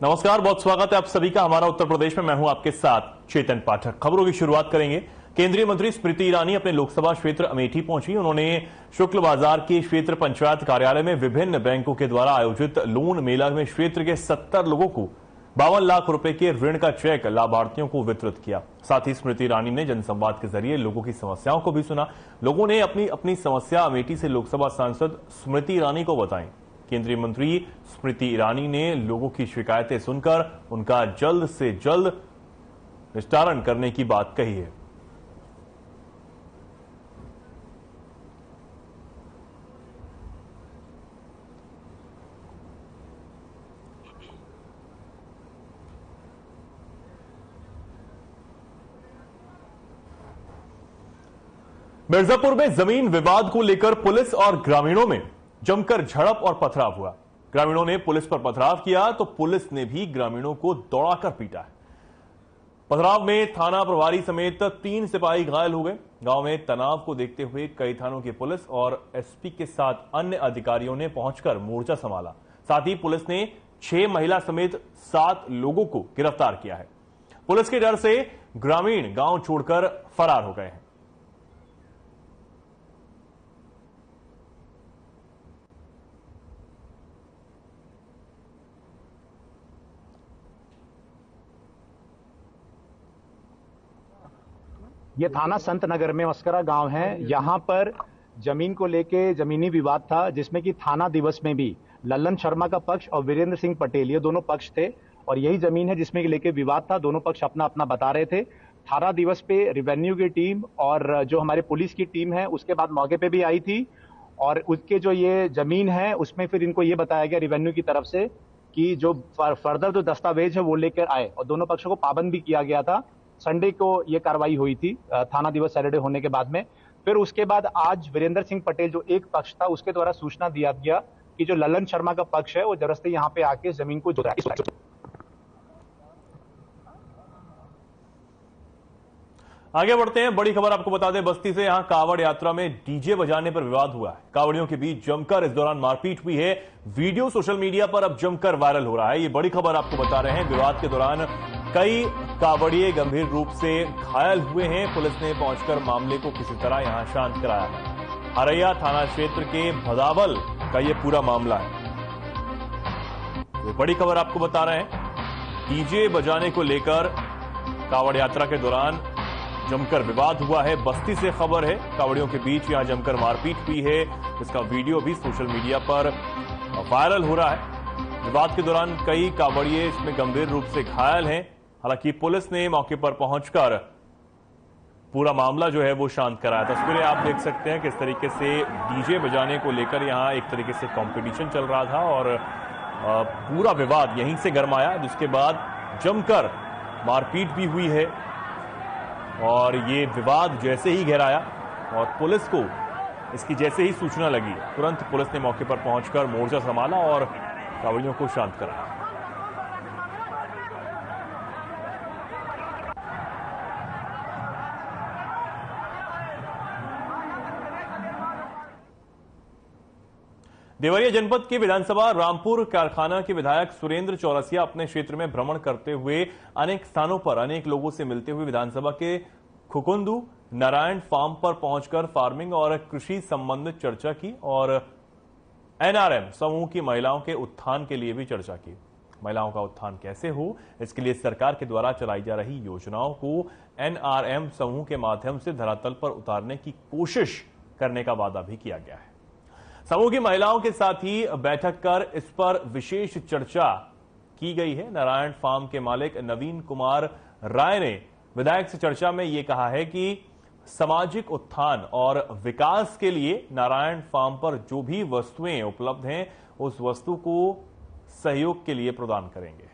नमस्कार, बहुत स्वागत है आप सभी का हमारा उत्तर प्रदेश में। मैं हूं आपके साथ चेतन पाठक। खबरों की शुरुआत करेंगे। केंद्रीय मंत्री स्मृति ईरानी अपने लोकसभा क्षेत्र अमेठी पहुंची। उन्होंने शुक्ल बाजार के क्षेत्र पंचायत कार्यालय में विभिन्न बैंकों के द्वारा आयोजित लोन मेला में क्षेत्र के 70 लोगों को 52 लाख रुपए के ऋण का चेक लाभार्थियों को वितरित किया। साथ ही स्मृति ईरानी ने जनसंवाद के जरिए लोगों की समस्याओं को भी सुना। लोगों ने अपनी अपनी समस्या अमेठी से लोकसभा सांसद स्मृति ईरानी को बताई। केंद्रीय मंत्री स्मृति ईरानी ने लोगों की शिकायतें सुनकर उनका जल्द से जल्द निस्तारण करने की बात कही है। मिर्जापुर में जमीन विवाद को लेकर पुलिस और ग्रामीणों में जमकर झड़प और पथराव हुआ। ग्रामीणों ने पुलिस पर पथराव किया तो पुलिस ने भी ग्रामीणों को दौड़ाकर पीटा है। पथराव में थाना प्रभारी समेत 3 सिपाही घायल हो गए। गांव में तनाव को देखते हुए कई थानों की पुलिस और एसपी के साथ अन्य अधिकारियों ने पहुंचकर मोर्चा संभाला। साथ ही पुलिस ने 6 महिला समेत 7 लोगों को गिरफ्तार किया है। पुलिस के डर से ग्रामीण गांव छोड़कर फरार हो गए हैं। ये थाना संत नगर में मस्करा गांव है। यहाँ पर जमीन को लेके जमीनी विवाद था, जिसमें कि थाना दिवस में भी लल्लन शर्मा का पक्ष और वीरेंद्र सिंह पटेल ये दोनों पक्ष थे और यही जमीन है जिसमें लेके विवाद था। दोनों पक्ष अपना अपना बता रहे थे। थाना दिवस पे रेवेन्यू की टीम और जो हमारे पुलिस की टीम है उसके बाद मौके पे भी आई थी और उसके जो ये जमीन है उसमें फिर इनको ये बताया गया रेवेन्यू की तरफ से कि जो फर्दर जो दस्तावेज है वो लेकर आए और दोनों पक्षों को पाबंद भी किया गया था। संडे को ये कार्रवाई हुई थी थाना दिवस सैटरडे होने के बाद में। फिर उसके बाद आज वीरेंद्र सिंह पटेल जो एक पक्ष था उसके द्वारा सूचना दिया गया कि जो लल्लन शर्मा का पक्ष है वो जबरदस्ती यहाँ पे आके जमीन को जोड़ा। आगे बढ़ते हैं। बड़ी खबर आपको बता दें, बस्ती से यहां कावड़ यात्रा में डीजे बजाने पर विवाद हुआ है। कावड़ियों के बीच जमकर इस दौरान मारपीट हुई है। वीडियो सोशल मीडिया पर अब जमकर वायरल हो रहा है। ये बड़ी खबर आपको बता रहे हैं। विवाद के दौरान कई कावड़िए गंभीर रूप से घायल हुए हैं। पुलिस ने पहुंचकर मामले को किसी तरह यहां शांत कराया है। हरैया थाना क्षेत्र के भदावल का यह पूरा मामला है। ये बड़ी खबर आपको बता रहे हैं। डीजे बजाने को लेकर कावड़ यात्रा के दौरान जमकर विवाद हुआ है। बस्ती से खबर है, कावड़ियों के बीच यहां जमकर मारपीट हुई है। इसका वीडियो भी सोशल मीडिया पर वायरल हो रहा है। विवाद के दौरान कई कावड़िए इसमें गंभीर रूप से घायल हैं। हालांकि पुलिस ने मौके पर पहुंचकर पूरा मामला जो है वो शांत कराया। तस्वीरें आप देख सकते हैं किस तरीके से डीजे बजाने को लेकर यहां एक तरीके से कंपटीशन चल रहा था और पूरा विवाद यहीं से गरमाया, जिसके बाद जमकर मारपीट भी हुई है। और ये विवाद जैसे ही गहराया और पुलिस को इसकी जैसे ही सूचना लगी, तुरंत पुलिस ने मौके पर पहुंचकर मोर्चा संभाला और कावड़ियों को शांत कराया। देवरिया जनपद के विधानसभा रामपुर कारखाना के विधायक सुरेंद्र चौरसिया अपने क्षेत्र में भ्रमण करते हुए अनेक स्थानों पर अनेक लोगों से मिलते हुए विधानसभा के खुकुंदू नारायण फार्म पर पहुंचकर फार्मिंग और कृषि संबंधित चर्चा की और एनआरएम समूह की महिलाओं के उत्थान के लिए भी चर्चा की। महिलाओं का उत्थान कैसे हो, इसके लिए सरकार के द्वारा चलाई जा रही योजनाओं को एनआरएम समूह के माध्यम से धरातल पर उतारने की कोशिश करने का वादा भी किया गया है। समूह की महिलाओं के साथ ही बैठक कर इस पर विशेष चर्चा की गई है। नारायण फार्म के मालिक नवीन कुमार राय ने विधायक से चर्चा में यह कहा है कि सामाजिक उत्थान और विकास के लिए नारायण फार्म पर जो भी वस्तुएं उपलब्ध हैं उस वस्तु को सहयोग के लिए प्रदान करेंगे।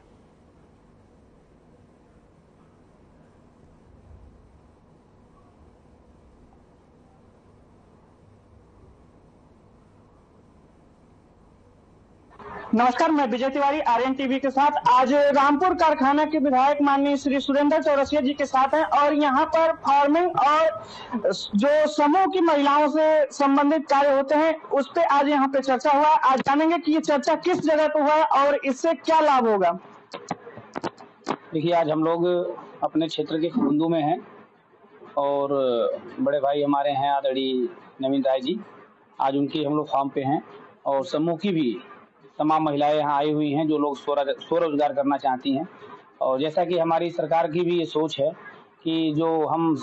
नमस्कार, मैं विजय तिवारी आर्यन टीवी के साथ आज रामपुर कारखाना के विधायक माननीय श्री सुरेंद्र चौरसिया जी के साथ हैं और यहाँ पर फार्मिंग और जो समूह की महिलाओं से संबंधित कार्य होते हैं उस पर आज यहाँ पे चर्चा हुआ। आज जानेंगे कि ये चर्चा किस जगह पे हुआ है और इससे क्या लाभ होगा। देखिए, आज हम लोग अपने क्षेत्र के फुरंदू में हैं और बड़े भाई हमारे हैं आदरणीय नवीन राय जी। आज उनकी हम लोग फार्म पे हैं और समूह की भी तमाम महिलाएं यहाँ आई हुई हैं जो लोग स्वरोजगार करना चाहती हैं। और जैसा कि हमारी सरकार की भी ये सोच है कि जो हम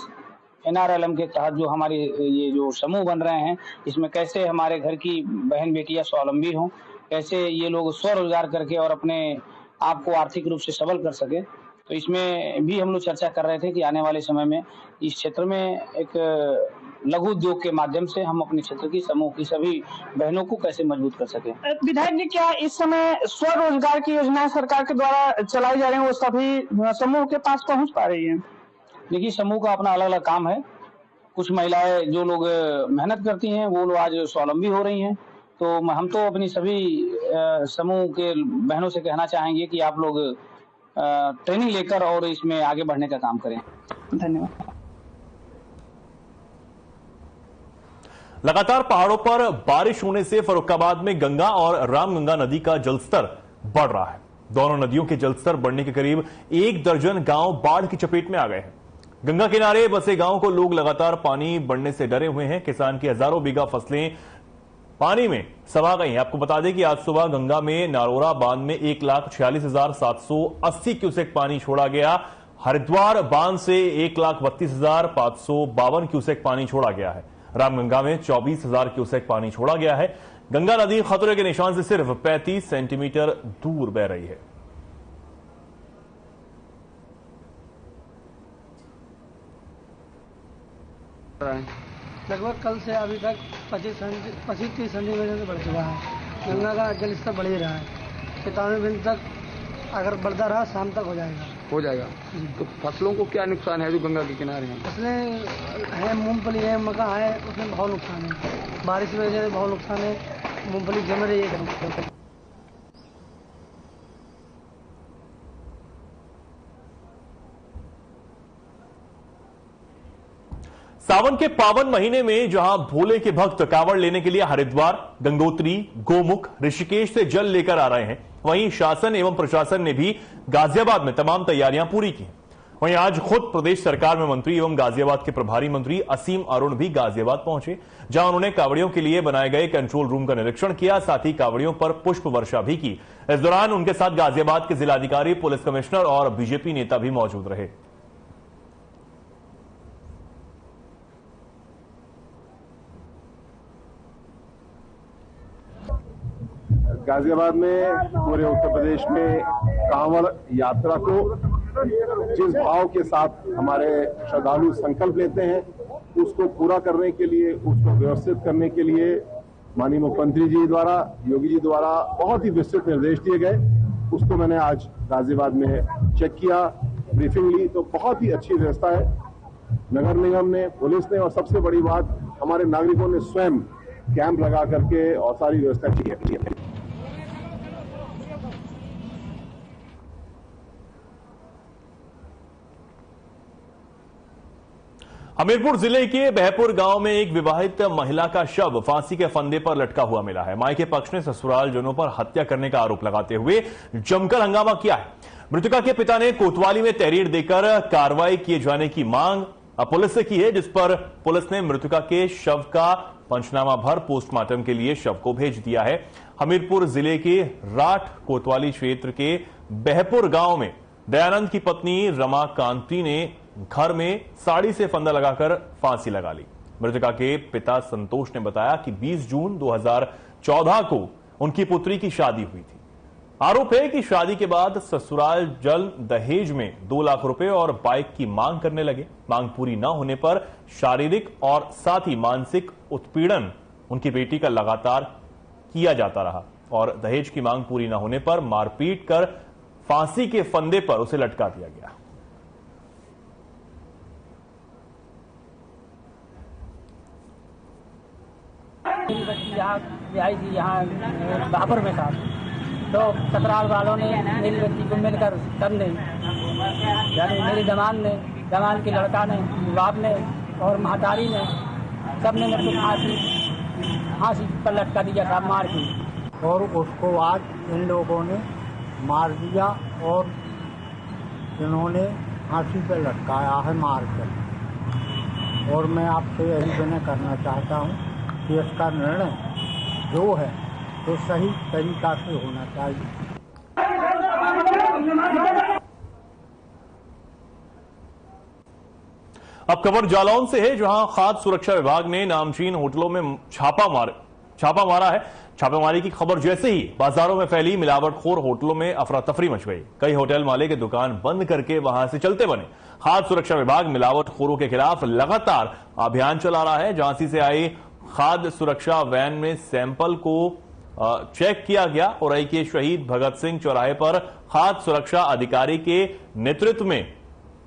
NRLM के तहत जो हमारी ये जो समूह बन रहे हैं, इसमें कैसे हमारे घर की बहन बेटियां स्वावलंबी हों, कैसे ये लोग स्वरोजगार करके और अपने आप को आर्थिक रूप से सबल कर सके। तो इसमें भी हम लोग चर्चा कर रहे थे कि आने वाले समय में इस क्षेत्र में एक लघु उद्योग के माध्यम से हम अपने क्षेत्र की समूह की सभी बहनों को कैसे मजबूत कर सके। विधायक जी, क्या इस समय स्वरोजगार की योजनाएं सरकार के द्वारा चलाई जा रही है, वो सभी समूह के पास पहुंच पा रही है? देखिए, समूह का अपना अलग अलग काम है। कुछ महिलाएं जो लोग मेहनत करती हैं वो लोग आज स्वावलंबी हो रही हैं। तो हम तो अपनी सभी समूह के बहनों से कहना चाहेंगे कि आप लोग ट्रेनिंग लेकर और इसमें आगे बढ़ने का काम करें। धन्यवाद। लगातार पहाड़ों पर बारिश होने से फर्रुखाबाद में गंगा और रामगंगा नदी का जलस्तर बढ़ रहा है। दोनों नदियों के जलस्तर बढ़ने के करीब 1 दर्जन गांव बाढ़ की चपेट में आ गए हैं। गंगा किनारे बसे गांव को लोग लगातार पानी बढ़ने से डरे हुए हैं। किसान की हजारों बीघा फसलें पानी में समा गई हैं। आपको बता दें कि आज सुबह गंगा में नारोरा बांध में 1,46,780 क्यूसेक पानी छोड़ा गया। हरिद्वार बांध से 1,32,552 क्यूसेक पानी छोड़ा गया है। रामगंगा में 24,000 क्यूसेक पानी छोड़ा गया है। गंगा नदी खतरे के निशान से सिर्फ 35 सेंटीमीटर दूर बह रही है। लगभग कल से अभी तक 25-30 सेंटीमीटर बढ़ चुका है। गंगा का जल स्तर बढ़ ही रहा है। 97 दिन तक अगर बढ़ता रहा शाम तक हो जाएगा। तो फसलों को क्या नुकसान है जो गंगा के किनारे हैं? फसलें है, मूंगफली है, मक्का है, उसमें बहुत नुकसान है। बारिश की वजह से बहुत नुकसान है। मूंगफली जम रही है। सावन के पावन महीने में जहां भोले के भक्त कांवड़ लेने के लिए हरिद्वार, गंगोत्री, गोमुख, ऋषिकेश से जल लेकर आ रहे हैं, वहीं शासन एवं प्रशासन ने भी गाजियाबाद में तमाम तैयारियां पूरी की। वहीं आज खुद प्रदेश सरकार में मंत्री एवं गाजियाबाद के प्रभारी मंत्री असीम अरुण भी गाजियाबाद पहुंचे, जहां उन्होंने कांवड़ियों के लिए बनाए गए कंट्रोल रूम का निरीक्षण किया, साथ ही कांवड़ियों पर पुष्प वर्षा भी की। इस दौरान उनके साथ गाजियाबाद के जिलाधिकारी, पुलिस कमिश्नर और बीजेपी नेता भी मौजूद रहे। गाजियाबाद में पूरे उत्तर प्रदेश में कांवड़ यात्रा को जिस भाव के साथ हमारे श्रद्धालु संकल्प लेते हैं, उसको पूरा करने के लिए, उसको व्यवस्थित करने के लिए माननीय मुख्यमंत्री जी द्वारा, योगी जी द्वारा बहुत ही विस्तृत निर्देश दिए गए। उसको मैंने आज गाजियाबाद में चेक किया, ब्रीफिंग ली, तो बहुत ही अच्छी व्यवस्था है। नगर निगम ने, पुलिस ने और सबसे बड़ी बात हमारे नागरिकों ने स्वयं कैंप लगा करके और सारी व्यवस्था की है। हमीरपुर जिले के बहपुर गांव में एक विवाहित महिला का शव फांसी के फंदे पर लटका हुआ मिला है। मायके पक्ष ने ससुराल जनों पर हत्या करने का आरोप लगाते हुए जमकर हंगामा किया है। मृतका के पिता ने कोतवाली में तहरीर देकर कार्रवाई किए जाने की मांग पुलिस से की है, जिस पर पुलिस ने मृतका के शव का पंचनामा भर पोस्टमार्टम के लिए शव को भेज दिया है। हमीरपुर जिले के राठ कोतवाली क्षेत्र के बहपुर गांव में दयानंद की पत्नी रमाकांति ने घर में साड़ी से फंदा लगाकर फांसी लगा ली। मृतका के पिता संतोष ने बताया कि 20 जून 2014 को उनकी पुत्री की शादी हुई थी। आरोप है कि शादी के बाद ससुराल जल दहेज में 2 लाख रुपए और बाइक की मांग करने लगे। मांग पूरी न होने पर शारीरिक और साथ ही मानसिक उत्पीड़न उनकी बेटी का लगातार किया जाता रहा और दहेज की मांग पूरी न होने पर मारपीट कर फांसी के फंदे पर उसे लटका दिया गया। यहाँ आई थी, यहाँ बहापुर में था, तो ससुराल वालों ने मेरी बच्ची को मिलकर सबने, यानी मेरी दमाद ने, दमाद के लड़का ने, बाप ने और महतारी ने, सबने मेरे को फांसी पर लटका दिया था मार के। और उसको आज इन लोगों ने मार दिया और इन्होंने फांसी पे लटकाया है मार कर। और मैं आपसे यही विनय करना चाहता हूँ कि इसका निर्णय जो है तो सही तरीका से होना चाहिए। अब खबर जालौन से है, जहां खाद्य सुरक्षा विभाग ने नामचीन होटलों में छापा मारा है। छापेमारी की खबर जैसे ही बाजारों में फैली, मिलावटखोर होटलों में अफरा तफरी मच गई। कई होटल मालिक की दुकान बंद करके वहां से चलते बने। खाद्य सुरक्षा विभाग मिलावटखोरों के खिलाफ लगातार अभियान चला रहा है। झांसी से आई खाद्य सुरक्षा वैन में सैंपल को चेक किया गया। और के शहीद भगत सिंह चौराहे पर खाद्य सुरक्षा अधिकारी के नेतृत्व में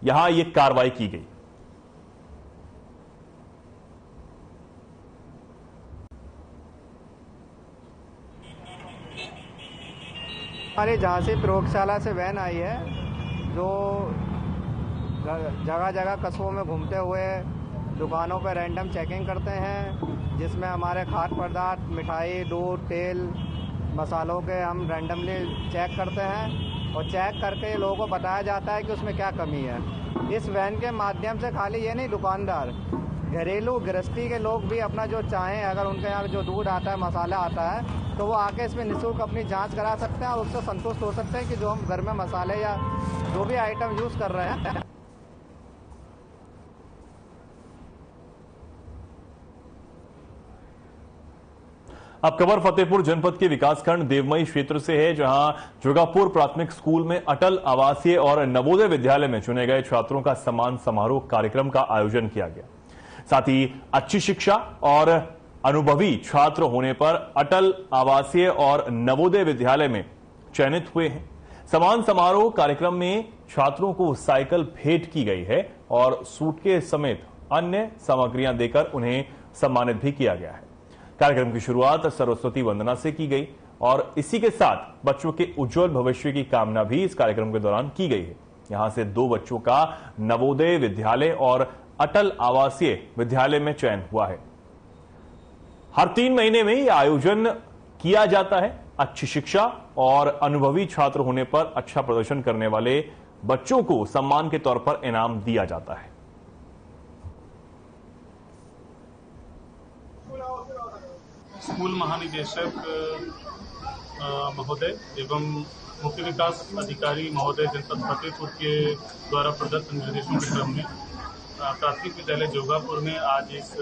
यहां यह कार्रवाई की गई। हमारे झांसी प्रयोगशाला से वैन आई है जो जगह जगह कस्बों में घूमते हुए दुकानों पर रैंडम चेकिंग करते हैं, जिसमें हमारे खाद्य पदार्थ, मिठाई, दूध, तेल, मसालों के हम रैंडमली चेक करते हैं और चेक करके लोगों को बताया जाता है कि उसमें क्या कमी है। इस वैन के माध्यम से खाली ये नहीं, दुकानदार, घरेलू गृहस्थी के लोग भी अपना जो चाहें, अगर उनके यहाँ जो दूध आता है, मसाला आता है, तो वो आके इसमें निःशुल्क अपनी जांच करा सकते हैं और उससे संतुष्ट हो सकते हैं कि जो हम घर में मसाले या जो भी आइटम यूज कर रहे हैं। अब खबर फतेहपुर जनपद के विकासखंड देवमई क्षेत्र से है, जहां जुगापुर प्राथमिक स्कूल में अटल आवासीय और नवोदय विद्यालय में चुने गए छात्रों का सम्मान समारोह कार्यक्रम का आयोजन किया गया। साथ ही अच्छी शिक्षा और अनुभवी छात्र होने पर अटल आवासीय और नवोदय विद्यालय में चयनित हुए हैं। सम्मान समारोह कार्यक्रम में छात्रों को साइकिल भेंट की गई है और सूटकेस समेत अन्य सामग्रियां देकर उन्हें सम्मानित भी किया गया है। कार्यक्रम की शुरुआत सरस्वती वंदना से की गई और इसी के साथ बच्चों के उज्जवल भविष्य की कामना भी इस कार्यक्रम के दौरान की गई है। यहां से 2 बच्चों का नवोदय विद्यालय और अटल आवासीय विद्यालय में चयन हुआ है। हर 3 महीने में यह आयोजन किया जाता है। अच्छी शिक्षा और अनुभवी छात्र होने पर अच्छा प्रदर्शन करने वाले बच्चों को सम्मान के तौर पर इनाम दिया जाता है। स्कूल महानिदेशक महोदय एवं मुख्य विकास अधिकारी महोदय जनपद फतेहपुर के द्वारा प्रदत्त निर्देशों के क्रम में प्राथमिक विद्यालय जोगापुर में आज इस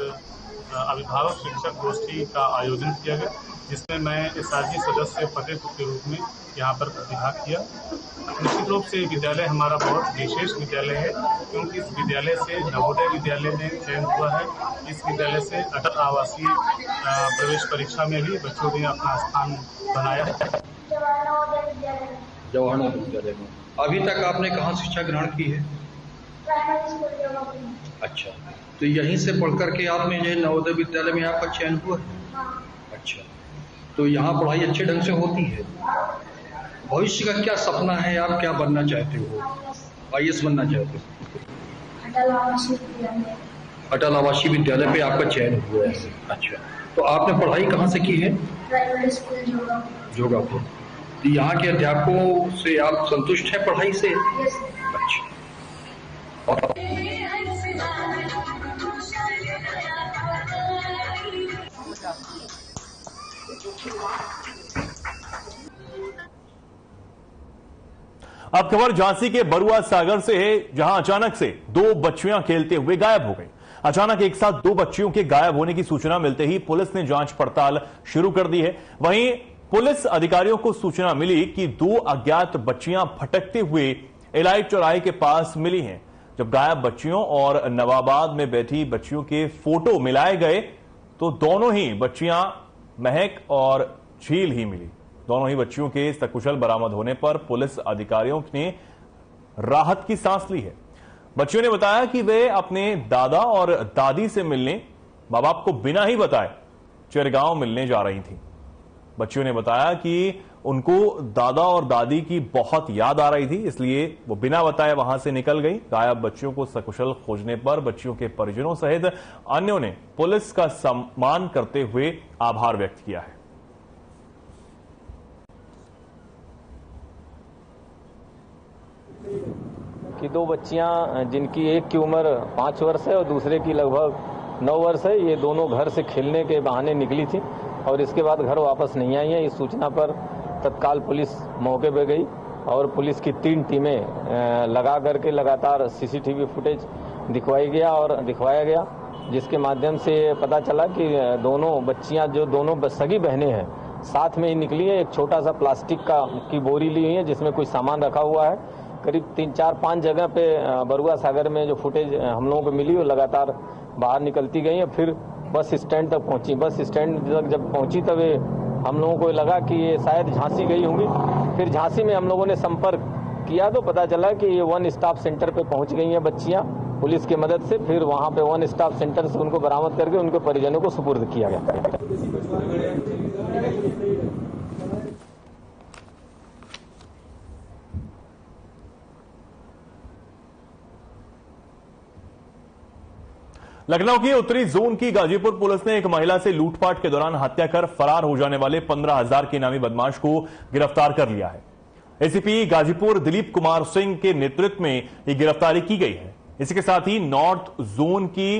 अभिभावक शिक्षक गोष्ठी का आयोजन किया गया, जिसमें मैं एसआरजी सदस्य फतेहपुर के रूप में यहाँ पर प्रतिभाग किया। निश्चित रूप से विद्यालय हमारा बहुत विशेष विद्यालय है, क्योंकि इस विद्यालय से नवोदय विद्यालय में चयन हुआ है। इस विद्यालय से अटल आवासीय प्रवेश परीक्षा में भी बच्चों ने अपना स्थान बनाया है। जवाहर नवोदय विद्यालय में अभी तक आपने कहाँ शिक्षा ग्रहण की है? अच्छा, तो यहीं से पढ़ करके आपने जो नवोदय विद्यालय में आपका चयन हुआ है? अच्छा, तो यहाँ पढ़ाई अच्छे ढंग से होती है। भविष्य का क्या सपना है, आप क्या बनना चाहते हो? आईएएस बनना चाहते हो? अटल आवासीय विद्यालय पे आपका चयन हुआ है। अच्छा, तो आपने पढ़ाई कहाँ से की है? जोगापुर। तो यहाँ के अध्यापकों से आप संतुष्ट हैं पढ़ाई से? अच्छा। अब खबर झांसी के बरुआ सागर से है, जहां अचानक से 2 बच्चियां खेलते हुए गायब हो गई। अचानक एक साथ 2 बच्चियों के गायब होने की सूचना मिलते ही पुलिस ने जांच पड़ताल शुरू कर दी है। वहीं पुलिस अधिकारियों को सूचना मिली कि 2 अज्ञात बच्चियां भटकते हुए एलाइट चौराहे के पास मिली हैं। जब गायब बच्चियों और नवाबाद में बैठी बच्चियों के फोटो मिलाए गए तो दोनों ही बच्चियां महक और झील ही मिली। दोनों ही बच्चियों के सकुशल बरामद होने पर पुलिस अधिकारियों ने राहत की सांस ली है। बच्चियों ने बताया कि वे अपने दादा और दादी से मिलने मां बाप को बिना ही बताए चिरगांव मिलने जा रही थीं। बच्चियों ने बताया कि उनको दादा और दादी की बहुत याद आ रही थी, इसलिए वो बिना बताए वहां से निकल गई। गायब बच्चियों को सकुशल खोजने पर बच्चियों के परिजनों सहित अन्यों ने पुलिस का सम्मान करते हुए आभार व्यक्त किया है। कि 2 बच्चियां जिनकी एक की उम्र 5 वर्ष है और दूसरे की लगभग 9 वर्ष है, ये दोनों घर से खेलने के बहाने निकली थी और इसके बाद घर वापस नहीं आई हैं। इस सूचना पर तत्काल पुलिस मौके पर गई और पुलिस की 3 टीमें लगा करके लगातार सीसीटीवी फुटेज दिखवाया गया, जिसके माध्यम से पता चला कि दोनों बच्चियां जो दोनों सगी बहनें हैं साथ में ही निकली है। एक छोटा सा प्लास्टिक की बोरी ली हुई है जिसमें कुछ सामान रखा हुआ है। करीब 3, 4, 5 जगह पे बरुआ सागर में जो फुटेज हम लोगों को मिली वो लगातार बाहर निकलती गई है। फिर बस स्टैंड तक पहुंची। बस स्टैंड तक जब पहुंची तब हम लोगों को लगा कि ये शायद झांसी गई होंगी। फिर झांसी में हम लोगों ने संपर्क किया तो पता चला कि ये 1 स्टॉप सेंटर पे पहुंच गई हैं बच्चियां पुलिस की मदद से। फिर वहां पे 1 स्टॉप सेंटर से उनको बरामद करके उनके परिजनों को सुपुर्द किया गया। लखनऊ की उत्तरी जोन की गाजीपुर पुलिस ने एक महिला से लूटपाट के दौरान हत्या कर फरार हो जाने वाले 15,000 के इनामी बदमाश को गिरफ्तार कर लिया है। एसीपी गाजीपुर दिलीप कुमार सिंह के नेतृत्व में यह गिरफ्तारी की गई है। इसके साथ ही नॉर्थ जोन की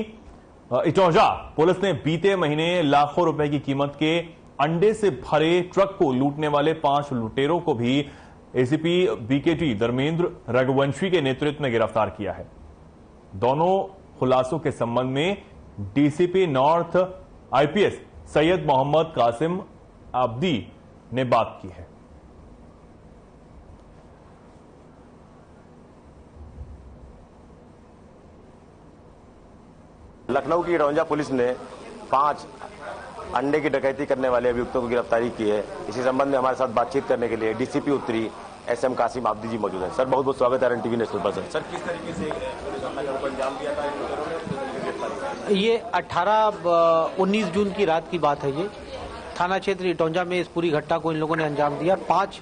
इटौंजा पुलिस ने बीते महीने लाखों रुपए की कीमत के अंडे से भरे ट्रक को लूटने वाले 5 लुटेरों को भी एसीपी बीकेटी धर्मेंद्र रघुवंशी के नेतृत्व में गिरफ्तार किया है। दोनों खुलासों के संबंध में DCP North IPS Syed Mohammad Kasim Abdi ने बात की है। लखनऊ की इटौंजा पुलिस ने 5 अंडे की डकैती करने वाले अभियुक्तों को गिरफ्तारी की है। इसी संबंध में हमारे साथ बातचीत करने के लिए डीसीपी उत्तरी एसएम कासिम आब्दी जी मौजूद हैं। सर, बहुत बहुत स्वागत है RNTV नेशनल पर। सर, किस तरीके से अंजाम दिया था ये 18-19 जून की रात की बात है। ये थाना क्षेत्र इटौंजा में इस पूरी घटना को इन लोगों ने अंजाम दिया। 5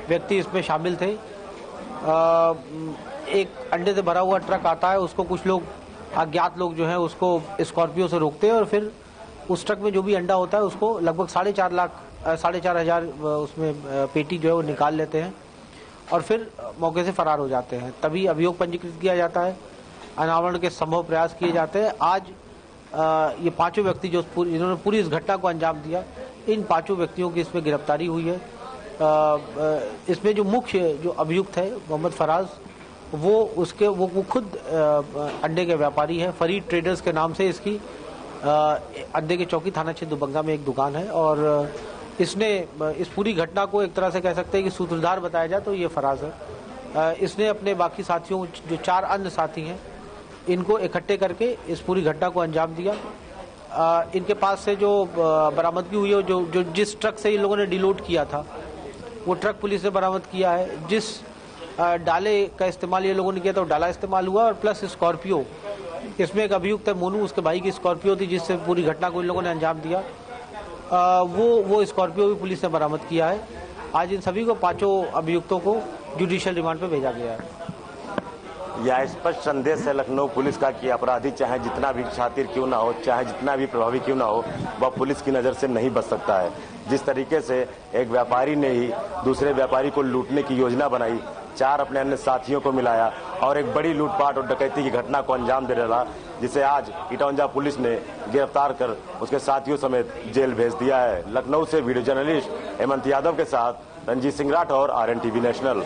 व्यक्ति इसमें शामिल थे। एक अंडे से भरा हुआ ट्रक आता है, उसको कुछ लोग अज्ञात लोग जो है उसको स्कॉर्पियो से रोकते हैं और फिर उस ट्रक में जो भी अंडा होता है उसको लगभग 4.5 हजार उसमें पेटी जो है वो निकाल लेते हैं और फिर मौके से फरार हो जाते हैं। तभी अभियोग पंजीकृत किया जाता है, अनावरण के संभव प्रयास किए जाते हैं। आज ये 5 व्यक्ति जो जिन्होंने पूरी इस घटना को अंजाम दिया, इन 5 व्यक्तियों की इसमें गिरफ्तारी हुई है। इसमें जो मुख्य जो अभियुक्त है मोहम्मद फराज, वो खुद अंडे के व्यापारी है। फरीद ट्रेडर्स के नाम से इसकी अंडे के चौकी थाना क्षेत्र दुबंगा में एक दुकान है और इसने इस पूरी घटना को एक तरह से कह सकते हैं कि सूत्रधार बताया जाए तो ये फराज है। इसने अपने बाकी साथियों जो 4 अन्य साथी हैं इनको इकट्ठे करके इस पूरी घटना को अंजाम दिया। इनके पास से जो बरामदगी हुई है, जो जिस ट्रक से इन लोगों ने डिलोड किया था वो ट्रक पुलिस ने बरामद किया है। जिस डाले का इस्तेमाल ये लोगों ने किया था वो डाला इस्तेमाल हुआ और प्लस स्कॉर्पियो, इसमें एक अभियुक्त है मोनू, उसके भाई की स्कॉर्पियो थी जिससे पूरी घटना को इन लोगों ने अंजाम दिया। वो स्कॉर्पियो भी पुलिस ने बरामद किया है। आज इन सभी को 5 अभियुक्तों को जुडिशियल रिमांड पे भेजा गया है। यह स्पष्ट संदेश है लखनऊ पुलिस का कि अपराधी चाहे जितना भी शातिर क्यों ना हो, चाहे जितना भी प्रभावी क्यों ना हो, वह पुलिस की नज़र से नहीं बच सकता है। जिस तरीके से एक व्यापारी ने ही दूसरे व्यापारी को लूटने की योजना बनाई, 4 अपने अन्य साथियों को मिलाया और एक बड़ी लूटपाट और डकैती की घटना को अंजाम दे डाला, जिसे आज इटौंजा पुलिस ने गिरफ्तार कर उसके साथियों समेत जेल भेज दिया है। लखनऊ से वीडियो जर्नलिस्ट हेमंत यादव के साथ रंजीत सिंह राठौर, RNTV नेशनल।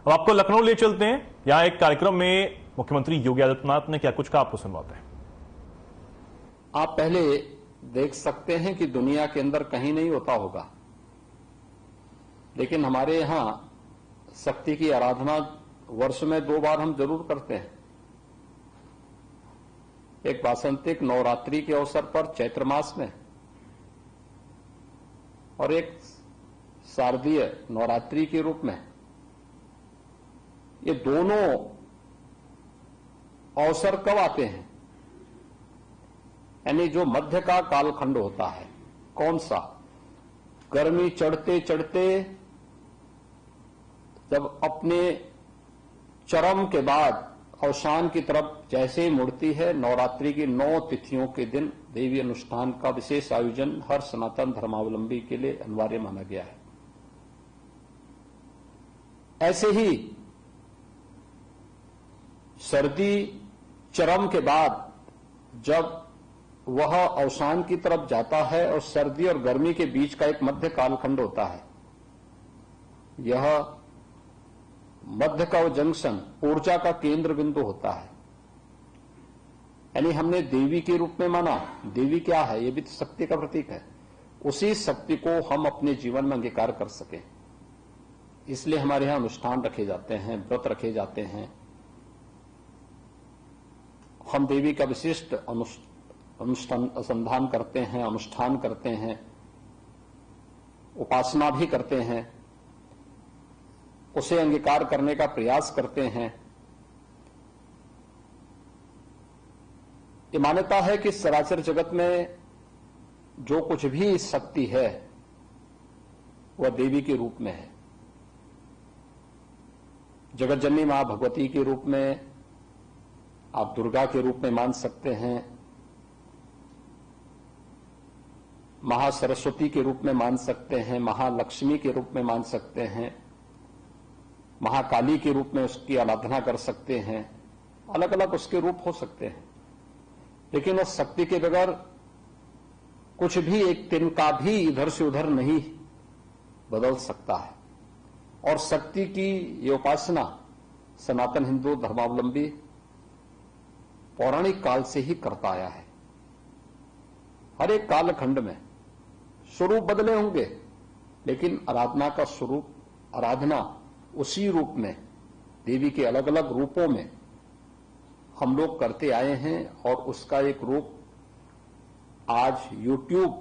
अब आपको लखनऊ ले चलते हैं। यहां एक कार्यक्रम में मुख्यमंत्री योगी आदित्यनाथ ने क्या कुछ कहा, आपको सुनवाते हैं। आप पहले देख सकते हैं कि दुनिया के अंदर कहीं नहीं होता होगा, लेकिन हमारे यहां शक्ति की आराधना वर्ष में 2 बार हम जरूर करते हैं। एक वासंतिक नवरात्रि के अवसर पर चैत्र मास में और एक शारदीय नवरात्रि के रूप में ये दोनों अवसर कब आते हैं? यानी जो मध्य का कालखंड होता है, कौन सा? गर्मी चढ़ते चढ़ते जब अपने चरम के बाद अवसान की तरफ जैसे ही मुड़ती है, नवरात्रि की 9 तिथियों के दिन देवी अनुष्ठान का विशेष आयोजन हर सनातन धर्मावलंबी के लिए अनिवार्य माना गया है। ऐसे ही सर्दी चरम के बाद जब वह अवसान की तरफ जाता है और सर्दी और गर्मी के बीच का एक मध्य कालखंड होता है, यह मध्य का वो जंक्शन ऊर्जा का केंद्र बिंदु होता है। यानी हमने देवी के रूप में माना, देवी क्या है? ये भी तो शक्ति का प्रतीक है। उसी शक्ति को हम अपने जीवन में अंगीकार कर सकें, इसलिए हमारे यहां अनुष्ठान रखे जाते हैं, व्रत रखे जाते हैं। हम देवी का विशिष्ट अनुसंधान करते हैं, अनुष्ठान करते हैं, उपासना भी करते हैं, उसे अंगीकार करने का प्रयास करते हैं। ये मान्यता है कि सरासर जगत में जो कुछ भी शक्ति है वह देवी के रूप में है। जगत जननी मां भगवती के रूप में, आप दुर्गा के रूप में मान सकते हैं, महासरस्वती के रूप में मान सकते हैं, महालक्ष्मी के रूप में मान सकते हैं, महाकाली के रूप में उसकी आराधना कर सकते हैं। अलग अलग उसके रूप हो सकते हैं, लेकिन उस शक्ति के बगैर कुछ भी एक तिनका भी इधर से उधर नहीं बदल सकता है। और शक्ति की ये उपासना सनातन हिंदू धर्मावलंबी पौराणिक काल से ही करता आया है। हर एक कालखंड में स्वरूप बदले होंगे, लेकिन आराधना का स्वरूप, आराधना उसी रूप में, देवी के अलग अलग रूपों में हम लोग करते आए हैं। और उसका एक रूप आज YouTube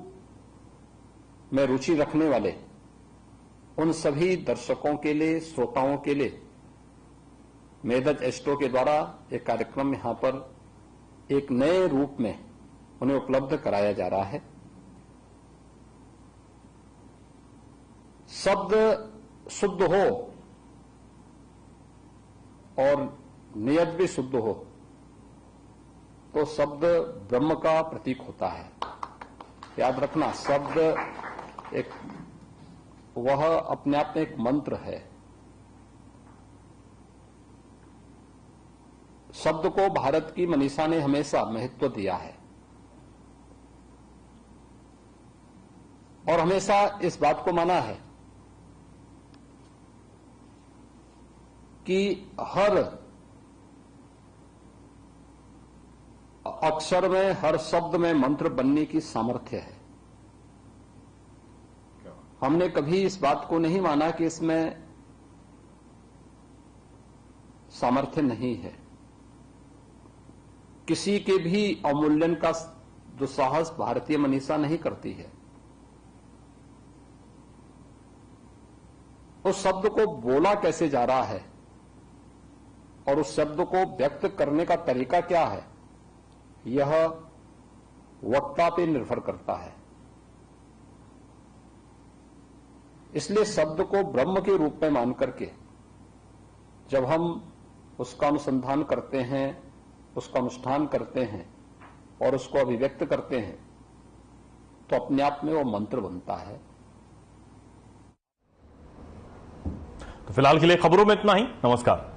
में रुचि रखने वाले उन सभी दर्शकों के लिए, श्रोताओं के लिए मेदज एस्ट्रो के द्वारा एक कार्यक्रम यहां पर एक नए रूप में उन्हें उपलब्ध कराया जा रहा है। शब्द शुद्ध हो और नियत भी शुद्ध हो तो शब्द ब्रह्म का प्रतीक होता है। याद रखना, शब्द एक वह अपने आप में एक मंत्र है। शब्द को भारत की मनीषा ने हमेशा महत्व दिया है और हमेशा इस बात को माना है कि हर अक्षर में, हर शब्द में मंत्र बनने की सामर्थ्य है। हमने कभी इस बात को नहीं माना कि इसमें सामर्थ्य नहीं है। किसी के भी अवमूल्यन का दुस्साहस भारतीय मनीषा नहीं करती है। उस शब्द को बोला कैसे जा रहा है और उस शब्द को व्यक्त करने का तरीका क्या है, यह वक्ता पे निर्भर करता है। इसलिए शब्द को ब्रह्म के रूप में मान करके जब हम उसका अनुसंधान करते हैं, उसका अनुष्ठान करते हैं और उसको अभिव्यक्त करते हैं, तो अपने आप में वो मंत्र बनता है। तो फिलहाल के लिए खबरों में इतना ही। नमस्कार।